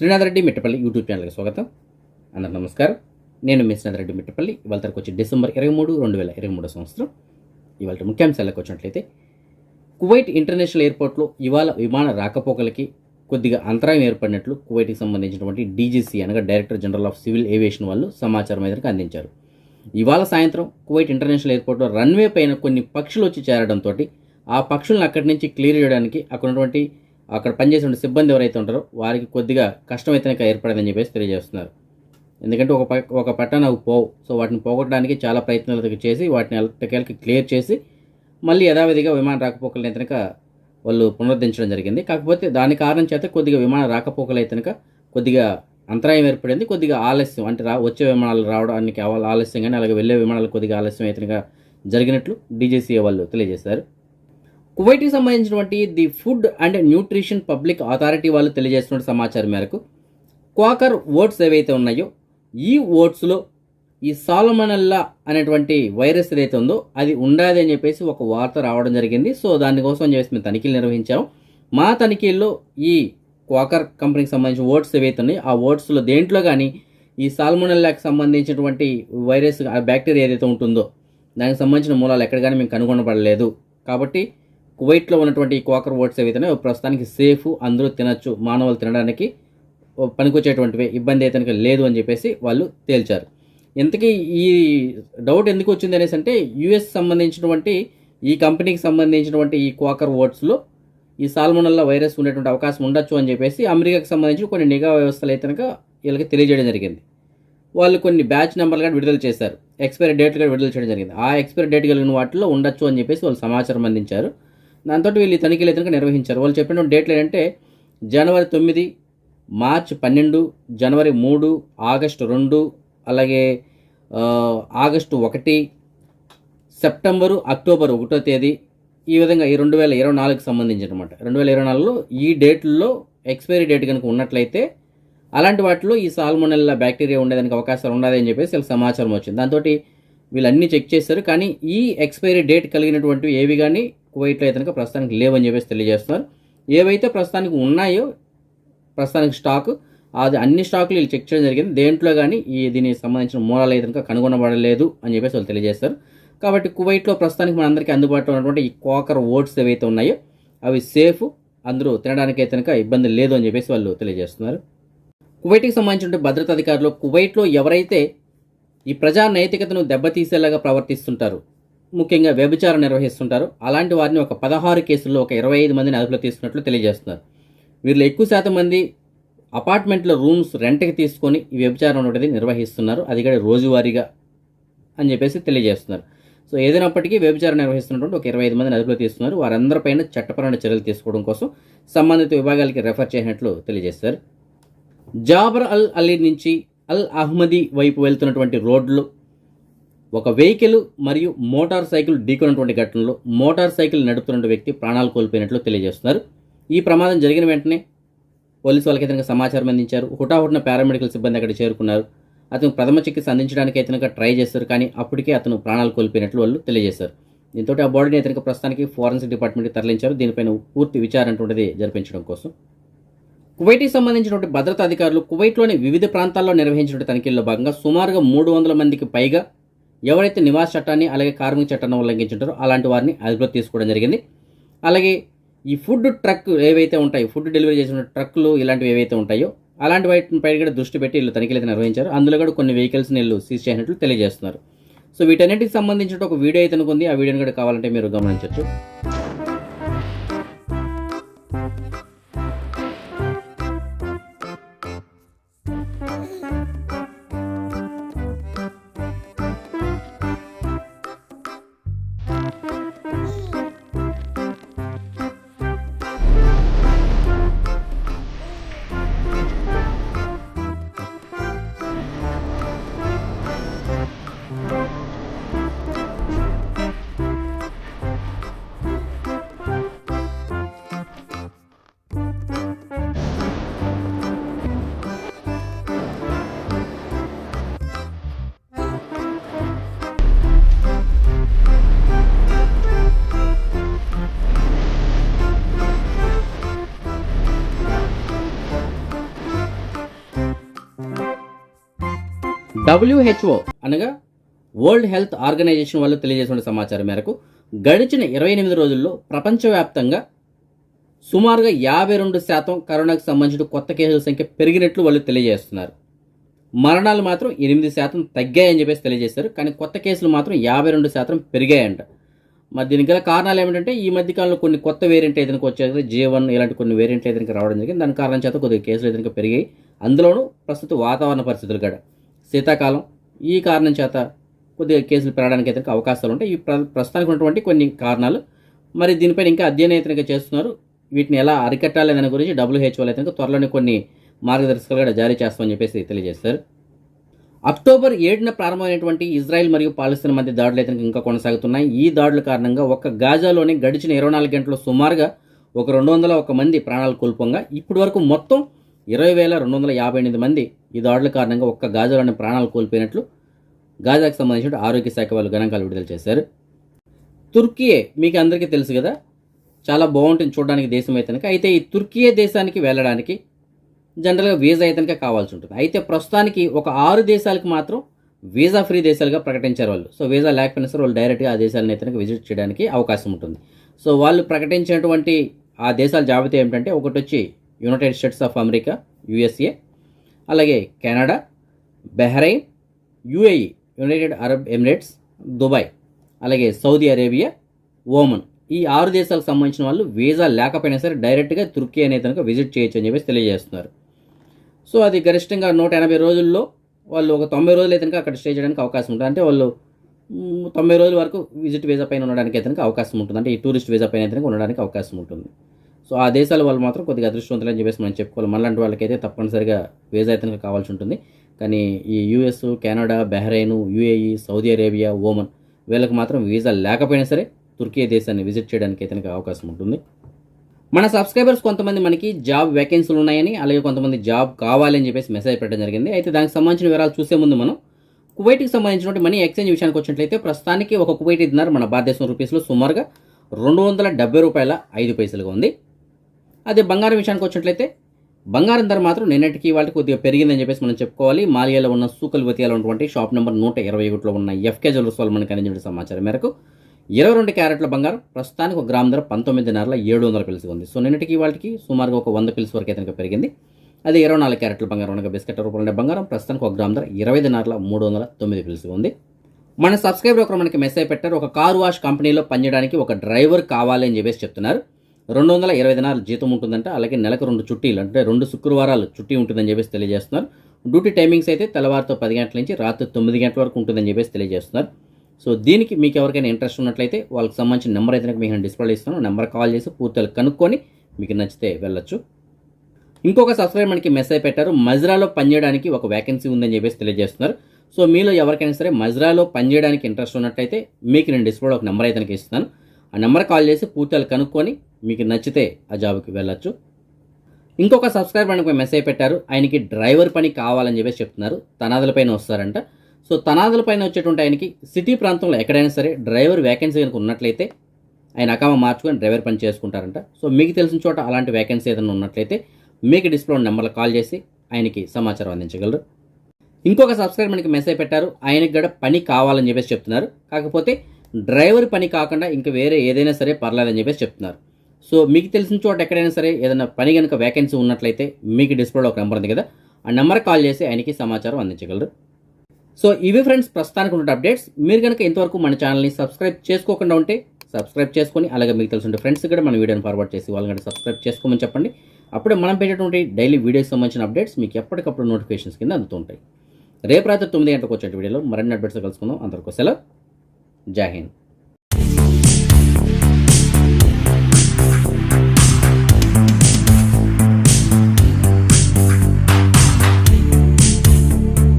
Srinath Reddy Mittapalli YouTube ఛానల్కి స్వాగతం. అందరికి నమస్కారం. నేను మీ శ్రీనాథ్ రెడ్డి మిట్టపల్లి. ఇవాళ తరకు వచ్చి డిసెంబర్ 23, 2023 సంవత్సరం. ఇవాళ ముఖ్యాంశాలకు వచ్చినట్లయితే, కువైట్ ఇంటర్నేషనల్ ఎయిర్పోర్ట్లో ఇవాళ విమాన రాకపోకలకి కొద్దిగా అంతరాయం ఏర్పడినట్లు కువైట్కి సంబంధించినటువంటి డీజీసీ అనగా director general of civil aviation వాళ్ళు సమాచారం మేరకు అందించారు. ఇవాళ సాయంత్రం కువైట్ ఇంటర్నేషనల్ ఎయిర్పోర్ట్లో రన్వే పైన కొన్ని పక్షులు వచ్చి చేరడంతో ఆ పక్షులను అక్కడి నుంచి క్లియర్ చేయడానికి అక్కడ పనిచేసిన సిబ్బంది ఎవరైతే ఉంటారో వారికి కొద్దిగా కష్టమైతే ఏర్పడిందని చెప్పేసి తెలియజేస్తున్నారు. ఎందుకంటే ఒక పట్టాన అవి పోవు. సో వాటిని పోగొట్టడానికి చాలా ప్రయత్నాలు చేసి వాటిని ఎలక్ట్రికల్కి క్లియర్ చేసి మళ్ళీ యథావిధిగా విమాన రాకపోకలు అయితే వాళ్ళు పునరుద్ధరించడం జరిగింది. కాకపోతే దాని కారణం చేత కొద్దిగా విమాన రాకపోకలు అయితే కొద్దిగా అంతరాయం ఏర్పడింది. కొద్దిగా ఆలస్యం అంటే వచ్చే విమానాలు రావడానికి ఆలస్యం కానీ అలాగే వెళ్ళే విమానాలు కొద్దిగా ఆలస్యం అయితే జరిగినట్లు డీజీసీఏ వాళ్ళు తెలియజేశారు. కువైట్కి సంబంధించినటువంటి the food and nutrition public authority వాళ్ళు తెలియజేస్తున్న సమాచారం మేరకు క్వాకర్ ఓట్స్ ఏవైతే ఉన్నాయో ఈ ఓట్స్లో ఈ సాల్మొనెల్లా అనేటువంటి వైరస్ ఏదైతే ఉందో అది ఉండాలి అని చెప్పేసి ఒక వార్త రావడం జరిగింది. సో దానికోసం అని చెప్పేసి మేము తనిఖీలు నిర్వహించాము. మా తనిఖీల్లో ఈ క్వాకర్ కంపెనీకి సంబంధించిన ఓట్స్ ఏవైతే ఉన్నాయో ఆ ఓట్స్లో దేంట్లో కానీ ఈ సాల్మొనెల్లాకి సంబంధించినటువంటి వైరస్ బ్యాక్టీరియా ఏదైతే ఉంటుందో దానికి సంబంధించిన మూలాలు ఎక్కడ కానీ మేము కనుగొనబడలేదు. కాబట్టి కువైట్లో ఉన్నటువంటి ఈ క్వాకర్ ఓట్స్ ఏవైతే ప్రస్తుతానికి సేఫ్, అందరూ తినచ్చు, మానవులు తినడానికి పనికొచ్చేటువంటివి, ఇబ్బంది అయితే లేదు అని చెప్పేసి వాళ్ళు తేల్చారు. ఇంతకీ ఈ డౌట్ ఎందుకు వచ్చింది అనేసి అంటే యుఎస్ సంబంధించినటువంటి ఈ కంపెనీకి సంబంధించినటువంటి ఈ క్వాకర్ ఓట్స్లో ఈ సాల్మొనెల్లా వైరస్ ఉండేటువంటి అవకాశం ఉండొచ్చు అని చెప్పేసి అమెరికాకు సంబంధించిన కొన్ని నిఘా వ్యవస్థలు అయితే వీళ్ళకి తెలియజేయడం జరిగింది. వాళ్ళు కొన్ని బ్యాచ్ నెంబర్లు కూడా విడుదల చేశారు, ఎక్స్పైరీ డేట్ కూడా విడుదల చేయడం జరిగింది. ఆ ఎక్స్పైరీ డేట్ కలిగిన వాటిలో ఉండొచ్చు అని చెప్పేసి వాళ్ళు సమాచారం అందించారు. దాంతో వీళ్ళు తనిఖీలు అయితే నిర్వహించారు. వాళ్ళు చెప్పిన డేట్లు ఏంటంటే జనవరి 9, మార్చి 12, జనవరి 3, ఆగస్టు 2, అలాగే ఆగస్టు 1, సెప్టెంబరు, అక్టోబర్ 1వ తేదీ, ఈ విధంగా ఈ 2024కి సంబంధించి అనమాట. 2024లో ఈ డేట్లలో ఎక్స్పైరీ డేట్ కనుక ఉన్నట్లయితే అలాంటి వాటిలో ఈ సాల్మొనెల్లా బ్యాక్టీరియా ఉండేదానికి అవకాశాలు ఉన్నది అని చెప్పేసి వీళ్ళకి సమాచారం వచ్చింది. దాంతో వీళ్ళన్నీ చెక్ చేశారు. కానీ ఈ ఎక్స్పైరీ డేట్ కలిగినటువంటివి ఏవి కానీ కువైట్లో అయితే ప్రస్తుతానికి లేవని చెప్పేసి తెలియజేస్తున్నారు. ఏవైతే ప్రస్తుతానికి ఉన్నాయో ప్రస్తుతానికి స్టాక్ అది అన్ని స్టాకులు వీళ్ళు చెక్ చేయడం జరిగింది. దేంట్లో కానీ దీనికి సంబంధించిన మూలాలు అయితే కనుగొనబడలేదు అని చెప్పేసి వాళ్ళు తెలియజేస్తారు. కాబట్టి కువైట్లో ప్రస్తుతానికి మనందరికీ అందుబాటులో ఉన్నటువంటి ఈ క్వాకర్ ఓట్స్ ఏవైతే ఉన్నాయో అవి సేఫ్, అందరూ తినడానికి అయితే ఇబ్బంది లేదు అని చెప్పేసి వాళ్ళు తెలియజేస్తున్నారు. కువైట్కి సంబంధించిన భద్రతా అధికారులు కువైట్లో ఎవరైతే ఈ ప్రజా నైతికతను దెబ్బతీసేలాగా ప్రవర్తిస్తుంటారు, ముఖ్యంగా వ్యభిచారం నిర్వహిస్తుంటారు, అలాంటి వారిని ఒక 16 కేసుల్లో ఒక 25 మందిని అదుపులో తీసుకున్నట్లు తెలియజేస్తున్నారు. వీరిలో ఎక్కువ శాతం మంది అపార్ట్మెంట్లో రూమ్స్ రెంట్కి తీసుకొని ఈ వ్యభిచారం అనేది నిర్వహిస్తున్నారు, అది కూడా రోజువారీగా అని చెప్పేసి తెలియజేస్తున్నారు. సో ఏదైనప్పటికీ వ్యభిచారం నిర్వహిస్తున్నటువంటి ఒక 25 మందిని అదుపులో తీసుకున్నారు. వారందరిపైన చట్టపరమైన చర్యలు తీసుకోవడం కోసం సంబంధిత విభాగాలకి రెఫర్ చేసినట్లు తెలియజేస్తారు. జాబర్ అల్ అలీ నుంచి అల్ అహ్మదీ వైపు వెళ్తున్నటువంటి రోడ్లు ఒక వెహికల్ మరియు మోటార్ సైకిల్ ఢీకొన్నటువంటి ఘటనలో మోటార్ సైకిల్ నడుపుతున్న వ్యక్తి ప్రాణాలు కోల్పోయినట్లు తెలియజేస్తున్నారు. ఈ ప్రమాదం జరిగిన వెంటనే పోలీసు వాళ్ళకి అయితే సమాచారం అందించారు. హుటాహుటిన పారామెడికల్ సిబ్బంది అక్కడ చేరుకున్నారు. అతను ప్రథమ చికిత్స అందించడానికి అయితే ట్రై చేస్తారు, కానీ అప్పటికే అతను ప్రాణాలు కోల్పోయినట్లు వాళ్ళు తెలియజేశారు. దీంతో ఆ బాడీని అయితే ప్రస్తుతానికి ఫోరెన్సిక్ డిపార్ట్మెంట్కి తరలించారు. దీనిపైన పూర్తి విచారణ జరిపించడం కోసం కువైట్కి సంబంధించినటువంటి భద్రతా అధికారులు కువైట్లోని వివిధ ప్రాంతాల్లో నిర్వహించిన తనిఖీల్లో భాగంగా సుమారుగా 300 మందికి పైగా ఎవరైతే నివాస చట్టాన్ని అలాగే కార్మిక చట్టాన్ని ఉల్లంఘించుంటారో అలాంటి వారిని అదుపులో తీసుకోవడం జరిగింది. అలాగే ఈ ఫుడ్ ట్రక్ ఏవైతే ఉంటాయో, ఫుడ్ డెలివరీ చేసిన ట్రక్కులు ఇలాంటివి ఏవైతే ఉంటాయో అలాంటి వాటిపై కూడా దృష్టి పెట్టి వీళ్ళు తనిఖీలు నిర్వహించారు. అందులో కూడా కొన్ని వెహికల్స్ని వీళ్ళు సీజ్ చేసినట్లు తెలియజేస్తున్నారు. సో వీటన్నిటికి సంబంధించిన ఒక వీడియో అయితే ఉంది. ఆ వీడియోని కూడా కావాలంటే మీరు గమనించవచ్చు. WHO అనగా వరల్డ్ హెల్త్ ఆర్గనైజేషన్ వాళ్ళు తెలియజేసిన సమాచారం మేరకు గడిచిన 28 రోజుల్లో ప్రపంచవ్యాప్తంగా సుమారుగా 52% కరోనాకు సంబంధించిన కొత్త కేసుల సంఖ్య పెరిగినట్లు వాళ్ళు తెలియజేస్తున్నారు. మరణాలు మాత్రం 8% తగ్గాయని చెప్పేసి తెలియజేశారు. కానీ కొత్త కేసులు మాత్రం 52% పెరిగాయంట. మరి దీనికి గల కారణాలు ఏమిటంటే ఈ మధ్యకాలంలో కొన్ని కొత్త వేరియంట్ ఏదైనా వచ్చేది J1 ఇలాంటి కొన్ని వేరియంట్లు ఏదైనా రావడం జరిగింది. దాని కారణం చేత కొద్దిగా కేసులు ఏదైనా పెరిగాయి. అందులోనూ ప్రస్తుత వాతావరణ పరిస్థితులు కూడా శీతాకాలం ఈ కారణం చేత కొద్దిగా కేసులు పెరగడానికి అయితే అవకాశాలు ఉంటాయి. ఈ ప్రస్తుతానికి ఉన్నటువంటి కొన్ని కారణాలు. మరి దీనిపైన ఇంకా అధ్యయనం అయితే చేస్తున్నారు. వీటిని ఎలా అరికట్టాలి దాని గురించి WHO అయితే త్వరలోనే కొన్ని మార్గదర్శకాలు కూడా జారీ చేస్తామని చెప్పేసి తెలియజేస్తారు. అక్టోబర్ 7న ప్రారంభమైనటువంటి ఇజ్రాయెల్ మరియు పాలస్తీనా మధ్య దాడులు అయితే ఇంకా కొనసాగుతున్నాయి. ఈ దాడుల కారణంగా ఒక్క గాజాలోని గడిచిన 24 గంటల్లో సుమారుగా ఒక 201 మంది ప్రాణాలు కోల్పోగా ఇప్పటి వరకు మొత్తం 20,258 మంది ఈ దాడుల కారణంగా ఒక్క గాజాలోని ప్రాణాలు కోల్పోయినట్లు గాజాకు సంబంధించిన ఆరోగ్య శాఖ వాళ్ళు గణాంకాలు విడుదల చేశారు. తుర్కీయే మీకు అందరికీ తెలుసు కదా, చాలా బాగుంటుంది చూడడానికి దేశం అయితే. అయితే ఈ తుర్కీయే దేశానికి వెళ్ళడానికి జనరల్గా వీసా అయితే కావాల్సి ఉంటుంది. అయితే ప్రస్తుతానికి ఒక 6 దేశాలకు మాత్రం వీసా ఫ్రీ దేశాలుగా ప్రకటించారు వాళ్ళు. సో వీసా లేకపోయినా సరే వాళ్ళు డైరెక్ట్గా ఆ దేశాలను అయితే విజిట్ చేయడానికి అవకాశం ఉంటుంది. సో వాళ్ళు ప్రకటించినటువంటి ఆ దేశాల జాబితా ఏమిటంటే ఒకటి వచ్చి United states of America USA, అలాగే Canada, Bahrain, UAE United Arab Emirates, Dubai, అలాగే సౌదీ అరేబియా, ఓమన్. ఈ 6 దేశాలకు సంబంధించిన వాళ్ళు వీసా లేకపోయినా సరే డైరెక్ట్గా తుర్కీ అనేది విజిట్ చేయొచ్చు అని చెప్పేసి తెలియజేస్తున్నారు. సో అది గరిష్టంగా 180 రోజుల్లో వాళ్ళు ఒక 90 రోజులు అయితే అక్కడ స్టే చేయడానికి అవకాశం ఉంటుంది. అంటే వాళ్ళు 90 రోజుల వరకు విజిట్ వీసా పైన ఉండడానికి అయితే అవకాశం ఉంటుంది. అంటే ఈ టూరిస్ట్ వీసా పైన అయితే ఉండడానికి అవకాశం ఉంటుంది. సో ఆ దేశాల వాళ్ళు మాత్రం కొద్దిగా అదృష్టవంతులని చెప్పేసి మనం చెప్పుకోవాలి. మనలాంటి వాళ్ళకైతే తప్పనిసరిగా వీసా అయితే కావాల్సి ఉంటుంది. కానీ ఈ US, Canada, Bahrain, UAE, Saudi Arabia, Oman వీళ్ళకి మాత్రం వీసా లేకపోయినా సరే తుర్కీ దేశాన్ని విజిట్ చేయడానికి అయితే అవకాశం ఉంటుంది. మన సబ్స్క్రైబర్స్ కొంతమంది మనకి జాబ్ వేకెన్సీలు ఉన్నాయని, అలాగే కొంతమంది జాబ్ కావాలని చెప్పేసి మెసేజ్ పెట్టడం జరిగింది. అయితే దానికి సంబంధించిన వివరాలు చూసే ముందు మనం కువైట్కి సంబంధించినటువంటి మనీ ఎక్స్చేంజ్ విషయానికి వచ్చినట్లయితే ప్రస్తుతానికి ఒక కువైట్ దినార్ మన భారతదేశం రూపీస్లో సుమారుగా $270.05 ఉంది. అదే బంగారం విషయానికి వచ్చినట్లయితే బంగారం ధర మాత్రం నిన్నటికి వాళ్ళకి కొద్దిగా పెరిగిందని చెప్పేసి మనం చెప్పుకోవాలి. మాలియాలో ఉన్న సూకల్ వతియాలో ఉన్నటువంటి షాప్ నెంబర్ 121లో ఉన్న FK జ్యువెలర్స్ వాళ్ళు మనకు అందించిన సమాచారం మేరకు 22 క్యారెట్ల బంగారం ప్రస్తుతానికి ఒక గ్రామ్ ధర 19,700 ఉంది. సో నిన్నటికి వాళ్ళకి సుమారుగా ఒక 100 పిల్స్ వరకు అయితే పెరిగింది. అదే 24 క్యారెట్ల బంగారం అనగా బిస్కెట్ రూపంలో బంగారం ప్రస్తుతానికి ఒక గ్రామ్ ధర 25,309 ఉంది. మన సబ్స్క్రైబర్ ఒకరు మనకి మెసేజ్ పెట్టారు. ఒక కార్ వాష్ కంపెనీలో పనిచేయడానికి ఒక డ్రైవర్ కావాలి అని చెప్పేసి చెప్తున్నారు. 220 దినాలు జీతం ఉంటుందంట. అలాగే నెలకు 2 చుట్టీలు అంటే 2 శుక్రవారాలు చుట్టి ఉంటుందని చెప్పేసి తెలియజేస్తున్నారు. డ్యూటీ టైమింగ్స్ అయితే తెల్లవారితో 10 గంటల నుంచి రాత్రి 9 గంటల వరకు ఉంటుందని చెప్పేసి తెలియజేస్తున్నారు. సో దీనికి మీకు ఎవరికైనా ఇంట్రెస్ట్ ఉన్నట్లయితే వాళ్ళకి సంబంధించిన నెంబర్ అయితే మీకు డిస్ప్లే ఇస్తాను. నెంబర్ కాల్ చేసి పూర్తిగా కనుక్కొని మీకు నచ్చితే వెళ్ళొచ్చు. ఇంకొక సబ్స్క్రైబర్ మనకి మెసేజ్ పెట్టారు. మజ్రాలో పనిచేయడానికి ఒక వేకెన్సీ ఉందని చెప్పేసి తెలియజేస్తున్నారు. సో మీలో ఎవరికైనా సరే మజ్రాలో పనిచేయడానికి ఇంట్రెస్ట్ ఉన్నట్లయితే మీకు నేను డిస్ప్లేలో ఒక నెంబర్ అయితే ఇస్తాను. ఆ నెంబర్ కాల్ చేసి పూర్తిగా కనుక్కొని మీకు నచ్చితే ఆ జాబ్కి వెళ్ళొచ్చు. ఇంకొక సబ్స్క్రైబర్ మనకు మెసేజ్ పెట్టారు. ఆయనకి డ్రైవర్ పని కావాలని చెప్పేసి చెప్తున్నారు. తనాదుల పైన వస్తారంట. సో తనాదుల పైన వచ్చేటువంటి ఆయనకి సిటీ ప్రాంతంలో ఎక్కడైనా సరే డ్రైవర్ వేకెన్సీ కనుక ఉన్నట్లయితే ఆయన అకామా మార్చుకొని డ్రైవర్ పని చేసుకుంటారంట. సో మీకు తెలిసిన చోట అలాంటి వేకెన్సీ ఏదైనా ఉన్నట్లయితే మీకు డిస్ప్లే నెంబర్లో కాల్ చేసి ఆయనకి సమాచారం అందించగలరు. ఇంకొక సబ్స్క్రైబర్ మనకి మెసేజ్ పెట్టారు. ఆయనకి కూడా పని కావాలని చెప్పేసి చెప్తున్నారు. కాకపోతే డ్రైవర్ పని కాకుండా ఇంకా వేరే ఏదైనా సరే పర్లేదని చెప్పేసి చెప్తున్నారు. సో మీకు తెలిసిన చోట ఎక్కడైనా సరే ఏదైనా పని కనుక వేకెన్సీ ఉన్నట్లయితే మీకు డిస్ప్లేలో ఒక నెంబర్ ఉంది కదా, ఆ నెంబర్ కాల్ చేసి ఆయనకి సమాచారం అందించగలరు. సో ఇవి ఫ్రెండ్స్ ప్రస్తుతానికి ఉన్న అప్డేట్స్. మీరు కనుక ఇంతవరకు మన ఛానల్ని సబ్స్క్రైబ్ చేసుకోకుండా ఉంటే సబ్స్క్రైబ్ చేసుకొని, అలాగే మీకు తెలిసిన ఫ్రెండ్స్ కూడా మన వీడియోని ఫార్వర్డ్ చేసి వాళ్ళని సబ్స్క్రైబ్ చేసుకోమని చెప్పండి. అప్పుడే మనం పెట్టేటువంటి డైలీ వీడియోకి సంబంధించిన అప్డేట్స్ మీకు ఎప్పటికప్పుడు నోటిఫికేషన్స్ కింద అందుతుంటాయి. రేపు రాత్రి 9 గంటలకు వచ్చే వీడియోలో మరిన్ని అప్డేట్స్ కలుసుకుందాం. అందరికీ సెలవు. జై హింద్.